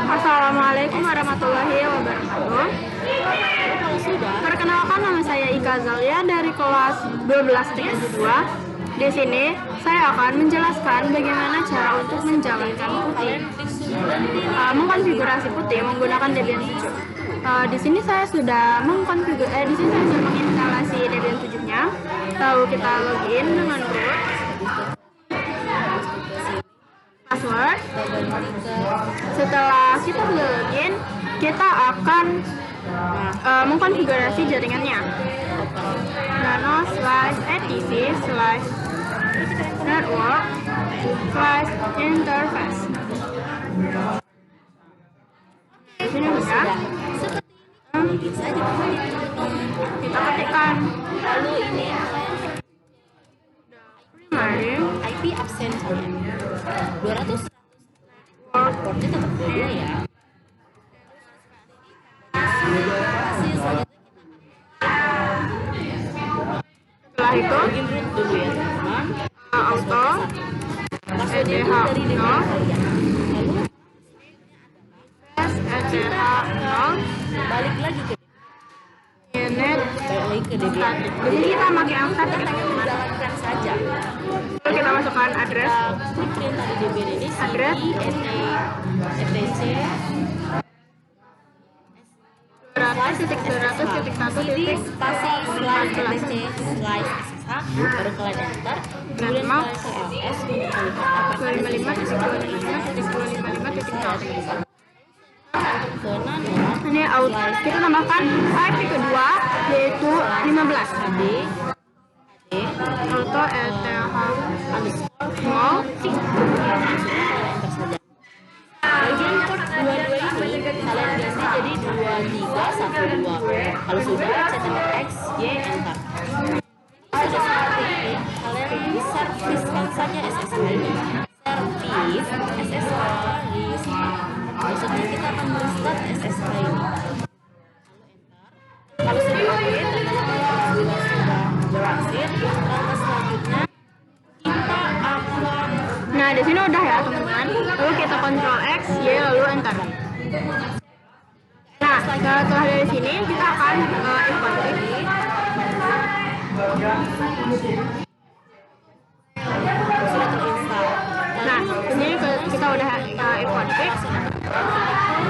Assalamualaikum warahmatullahi wabarakatuh. Perkenalkan, nama saya Ika Zalia dari kelas 12-2. Di sini saya akan menjelaskan bagaimana cara untuk menjalankan putih, mengkonfigurasi putih menggunakan Debian 7. Di sini saya sudah menginstalasi Debian 7-nya. Lalu kita login dengan root, password. Setelah kita login, kita akan mengkonfigurasi jaringannya. nano/etc/network/interface. Di sini udah. Kita ketikkan. Lalu ini Primary IP absen 200 portnya tetap dulu ya. Setelah itu Login root dulu ya teman-teman. auto Passwordnya itu dari EDH0 Debian kalian. Lalu EDH0 balik lagi ke unit. Debian. Jadi kita pakai yang static. Kita hanya menjalankan saja. Lalu kita masukkan address. Klik perintah di Debian ini Address. etc 200.200.1. spasi slash etc slash ssh baru kalian enter, kemudian Nah, kalian ls untuk melihat apakah 255.255.0. ke nano Ini auto. Kita tambahkan IP kedua yaitu 15. HD Auto ETH0 bagian port 22 ini kalian ganti jadi 2312. Kalau sudah CTRX Y enter. Sudah seperti ini, kalian bisa serviskan saja SSH ini. Servis SSH restart. Maksudnya kita akan merestart SSH ini. Kalau sudah oke, sudah berhasil, langkah selanjutnya kita akan Nah, di sini udah ya, teman-teman. Lalu kita Ctrl X, Y, lalu enter. Nah, setelah dari sini kita akan import. sudah terinstall. Nah, ini kita udah import.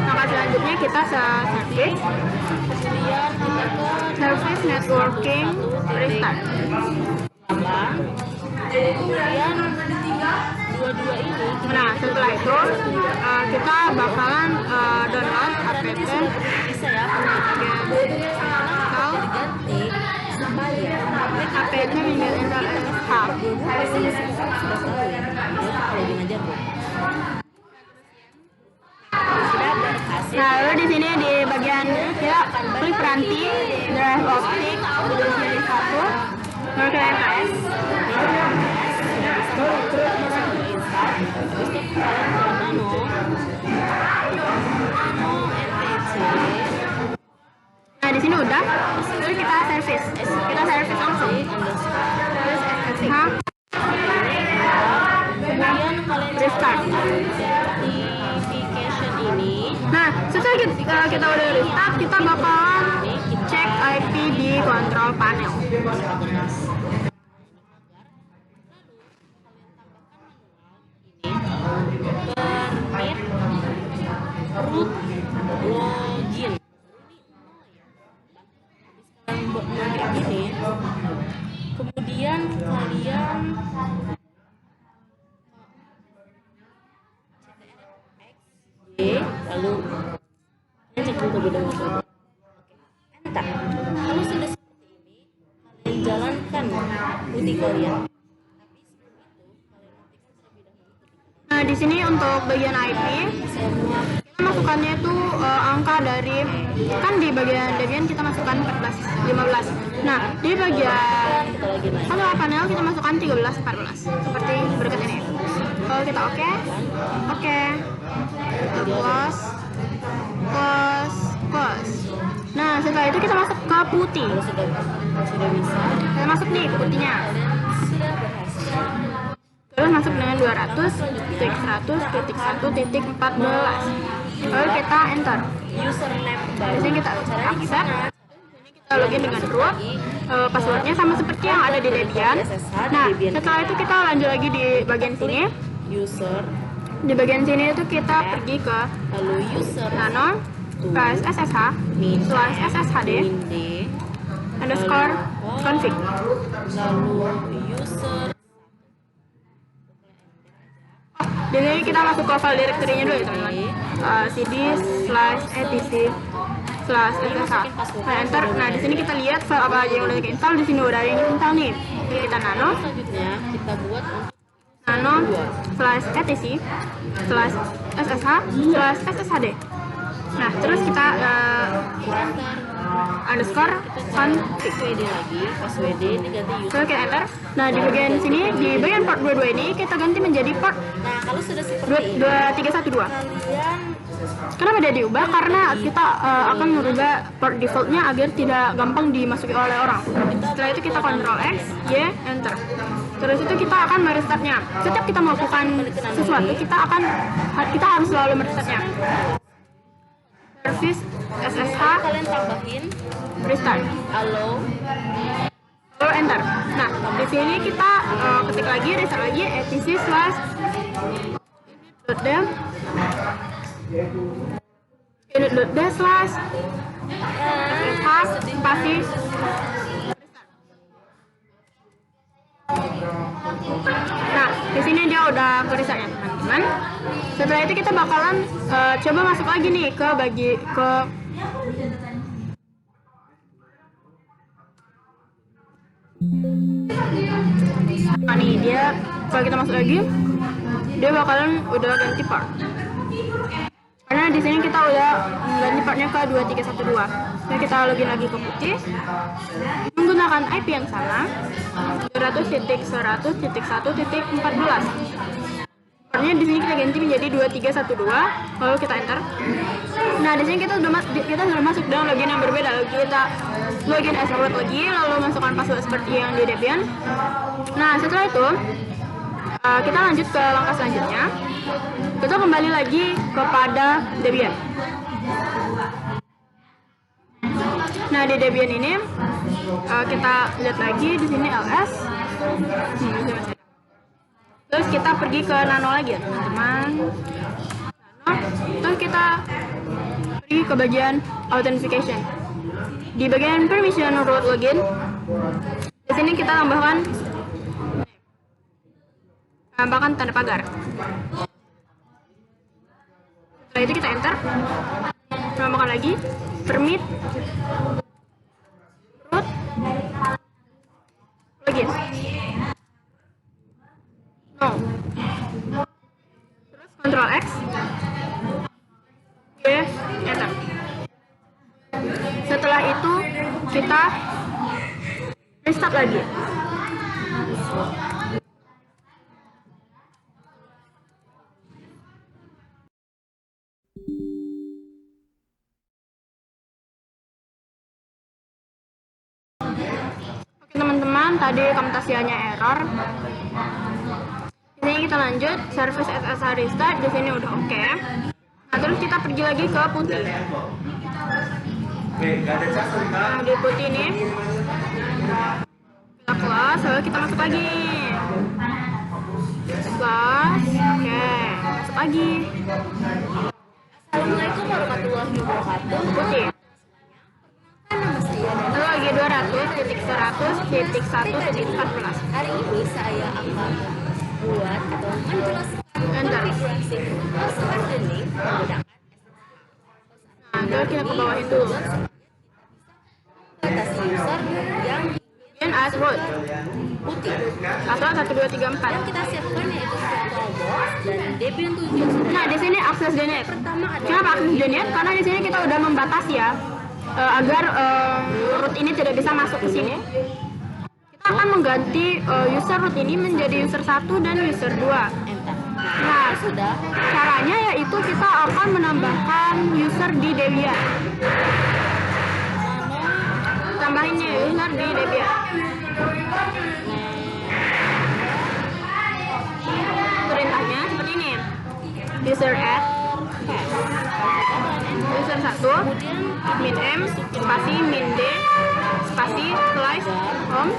Langkah selanjutnya kita service Kemudian kita ke service networking restart. 8. Kemudian dua ini kita Nah, setelah itu kita bakalan download apt bisa ya install ganti supaya apt Windows install SSH. sudah tahu ya kalau mengajar Bu. Sudah berhasil. Nah, lalu di sini di bagian kita klik peranti drive optik di sini 1. Lalu kita enter. Nah, di sini udah. Lalu kita service. Kita service langsung. Terus SSH Kemudian kalian restart. certification ini. Nah, setelah kita udah restart, kita bakalan cek IP di control panel. Permit root login. Kalian buat kayak gini. Kemudian kalian lalu kalian cek dulu beda motor. Enter. Kalau sudah seperti ini, kalian jalankan putih kalian. Nah, di sini untuk bagian IP, kita masukkannya itu angka dari, kan di bagian Debian kita masukkan 14, 15. Nah, di bagian Kita lagi naik. control panel kita masukkan 13, 14. Seperti berikut ini. Kalau kita oke. Kita close. Nah, setelah itu kita masuk ke putih. Kalau sudah bisa, Kita masuk nih putihnya. kalian sudah berhasil. Lalu masuk dengan 200.100.1.14. Lalu kita enter. Username Di baru. sini kita Caranya accept. gimana? Kita login dengan root. Passwordnya sama seperti yang ada di Debian. Nah, setelah itu kita lanjut lagi di bagian sini. User, Di bagian sini itu kita pergi ke lalu user nano ssh min /sshd min d, underscore config. lalu user Di sini kita masuk ke file directory-nya dulu ya teman-teman. cd/etc/ssh. Nah, enter. Nah, di sini kita lihat file apa aja yang udah kita install. Di sini udah ada yang install nih. Jadi kita nano selanjutnya kita buat untuk /etc/ssh/sshd. Nah, terus kita underscore config. WD lagi, pas WD ini ganti user. Lalu kita enter. Nah, di bagian sini, di bagian port 22 ini kita ganti menjadi port Nah, kalau sudah seperti ini, 2312. kalian Kenapa dia diubah? Karena kita akan merubah port defaultnya agar tidak gampang dimasuki oleh orang. Setelah itu kita Ctrl X, Y, enter. Terus itu kita akan merestartnya. Setiap kita melakukan sesuatu, kita harus selalu merestartnya. Service SSH kalian tambahin restart. allow Lalu enter. Nah, di sini kita ketik lagi, restart lagi, etc/dev init.d/ssh spasi. Nah, di sini dia udah ke restart ya teman-teman. Setelah itu kita bakalan coba masuk lagi nih ke nah nih dia, kalau kita masuk lagi dia bakalan udah ganti part. Karena di sini kita udah ganti partnya ke 2312. Jadi kita login lagi ke putih menggunakan IP yang sama 200.100.1.14. Partnya di sini kita ganti menjadi 2312, lalu kita enter. Nah, di sini kita sudah masuk dalam login yang berbeda. Lalu kita login as root lagi, lalu masukkan password seperti yang di Debian. Nah, setelah itu kita lanjut ke langkah selanjutnya. Kita kembali lagi kepada Debian. Nah, di Debian ini kita lihat lagi di sini ls. Terus kita pergi ke nano lagi ya teman-teman. Terus kita pergi ke bagian authentication. Di bagian permission root login, di sini kita tambahkan tanda pagar. Setelah itu kita enter. Tambahkan lagi permit root login. No. Terus Ctrl X, Y, enter. Setelah itu kita restart lagi. Oke teman-teman, tadi komutasinya error. Di sini kita lanjut service SSH restart. Di sini udah oke. Nah, terus kita pergi lagi ke putih. Nah, di putih ini kita kelas, lalu kita masuk lagi. Kelas, oke, masuk lagi. Assalamualaikum warahmatullahi wabarakatuh. Putih. Nama saya Lalu lagi 200.100.1.14. Hari ini saya akan membuat atau menjelaskan Enter. konfigurasi smart learning menggunakan Nah, terus kita ke bawah itu. batasi user yang Kemudian as root. putih. Password 1234. Yang kita siapkan yaitu VirtualBox dan Debian 7. Nah, di sini akses DNet. Pertama adalah Kenapa akses DNet? Karena di sini kita udah membatasi ya, agar root ini tidak bisa masuk ke sini. Kita akan mengganti user root ini menjadi user 1 dan user 2. enter. Nah, Sudah. caranya yaitu kita akan menambahkan user di Debian. Tambahinnya user di Debian. user add, enter. user 1, Kemudian min M, spasi min D, spasi slash home,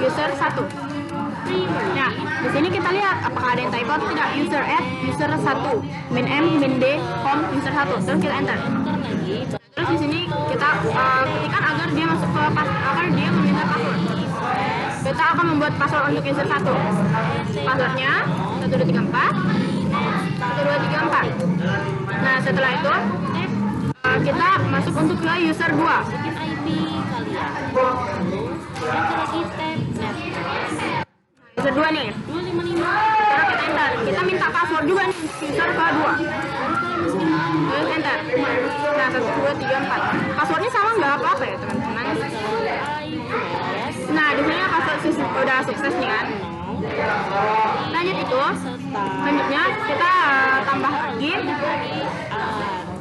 user 1. Nah, di sini kita lihat apakah ada yang typo atau tidak. User add, user 1, min M, min D, home, user 1. Terus kita enter. lagi Terus di sini kita ketikkan agar dia masuk ke agar dia meminta password. Kita akan membuat password untuk user 1. Passwordnya 1234 1234. Nah, setelah itu kita masuk untuk ke user 2. bikin IP kalian. Lalu enter lagi tab net. User 2 nih. 255. Sekarang kita enter. Kita minta password juga nih user kedua. Terus enter. Nah, 1 2 3 4. Passwordnya sama nggak apa-apa ya, teman-teman. Nah, di sini password udah sukses nih kan. Lanjut itu. Selanjutnya kita tambah lagi.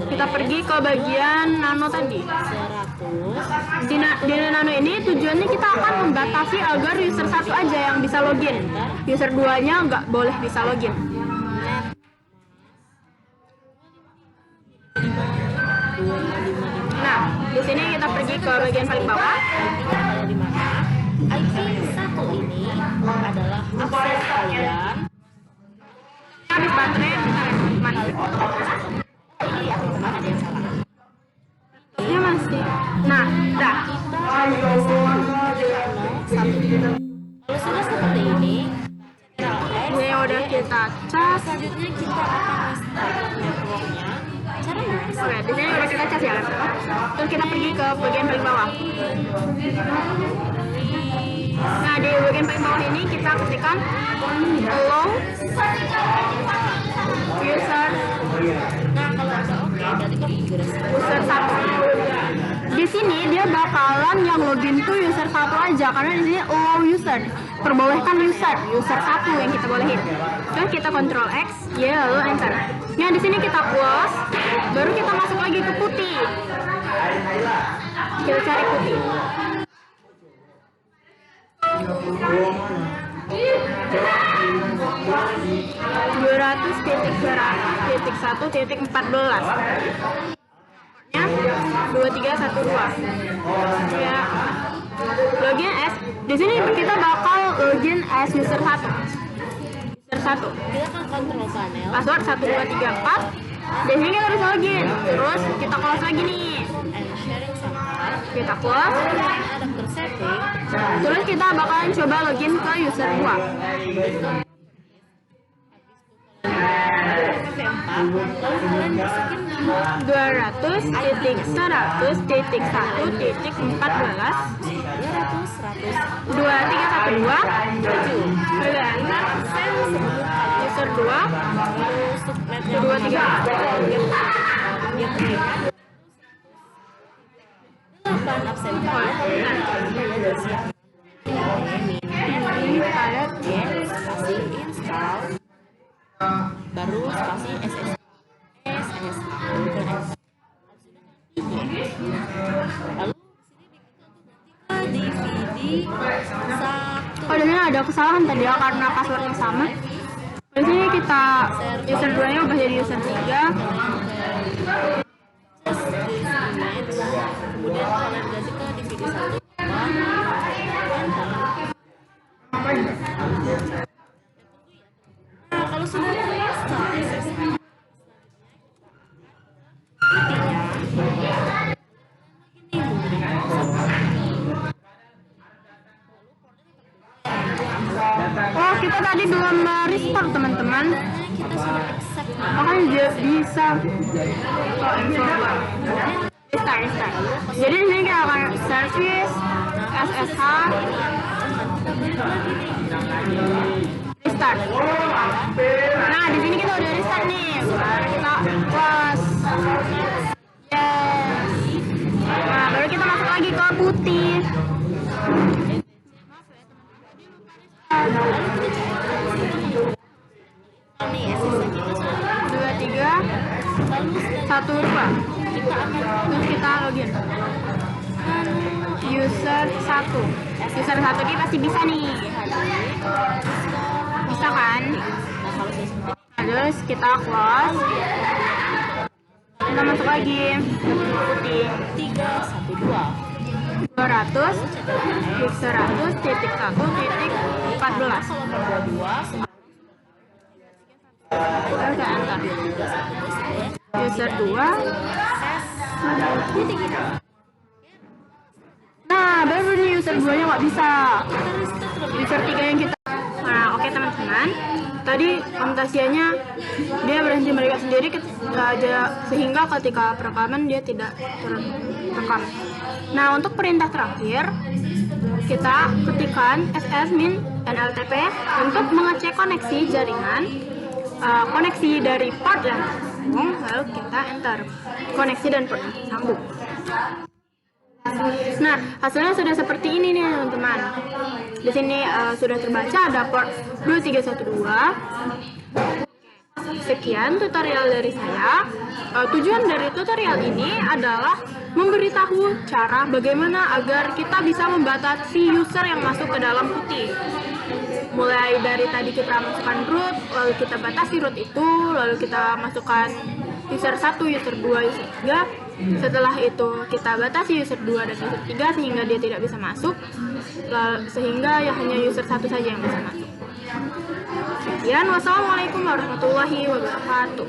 Kita pergi ke bagian nano tadi. 100. Di nano ini tujuannya kita akan membatasi agar user 1 aja yang bisa login. User 2-nya nggak boleh bisa login. Nah, di sini kita pergi ke bagian paling bawah. Ada di mana? IP 1 ini adalah akses kalian. Habis baterai kita mana? Ini ya, mana ada yang salah? Ya masih. Nah, dah. Kalau sudah seperti ini, Ini udah kita cas. selanjutnya kita akan restart networknya. Caranya Oke, di sini udah kita cas ya. Terus kita pergi ke bagian paling bawah. Nah, di bagian paling bawah ini kita ketikkan allow user Nah, kalau udah oke, berarti konfigurasi. user 1. Di sini dia bakalan yang login tuh user 1 aja karena di sini allow user. Perbolehkan user 1 yang kita bolehin. Terus kita Ctrl X, ya lalu enter. Nah, di sini kita close, baru kita masuk lagi ke putih. Kita cari putih. .200.200.1.14 nya 2312 ya. Login as di sini kita bakal login as user 1. User 1. Kita akan kontrol panel. Password 1234. Di sini kita bisa login. Terus kita close lagi nih. And sharing center. Kita close. Adapter setting. Terus kita bakalan coba login ke user 2. P4. Lalu kalian masukin 200.100.1.14 2312 enter Send sebelum user 2 subnetnya 234 dia terlihat 8 absen kalian ada spasi install baru spasi SSH lalu DVD 1. Oh, di sini ada kesalahan tadi ya karena passwordnya sama. Di sini kita user 2 nya ubah jadi user 3. Kemudian kalian kasih ke DVD 1. Nah, kalau sudah terinstall SSH, Oh, kita tadi belum restart teman-teman. kita sudah accept nih. Makanya dia bisa restart. Jadi di sini kita akan service SSH restart. Nah, di sini kita udah restart nih. Baru kita close. Yes. Nah, baru kita masuk lagi ke putih. Nih SSH kita sudah 2312 kita akan terus kita login user 1 ini pasti bisa nih, bisa kan? nah kalau sudah seperti Terus kita close. Kita masuk lagi putih 312. 200.100.1.14. Kalau mau 22 Lalu ke enter. User 2. Nah, baru nih user 2 nya nggak bisa. User 3 yang kita. Nah, oke teman-teman. Tadi komputasianya dia berhenti mereka sendiri sehingga ketika perekaman dia tidak terekam. Nah, untuk perintah terakhir kita ketikkan ss-min nltp untuk mengecek koneksi jaringan, koneksi dari port yang tersambung, lalu kita enter koneksi dan port yang tersambung. Nah, hasilnya sudah seperti ini nih teman-teman. Di sini sudah terbaca ada port 2312. Sekian tutorial dari saya. Tujuan dari tutorial ini adalah memberitahu cara bagaimana agar kita bisa membatasi user yang masuk ke dalam putih. Mulai dari tadi kita masukkan root, lalu kita batasi root itu, lalu kita masukkan user 1, user 2, user 3. Setelah itu kita batasi user 2 dan user 3 sehingga dia tidak bisa masuk, sehingga ya hanya user 1 saja yang bisa masuk. Sekian, wassalamualaikum warahmatullahi wabarakatuh.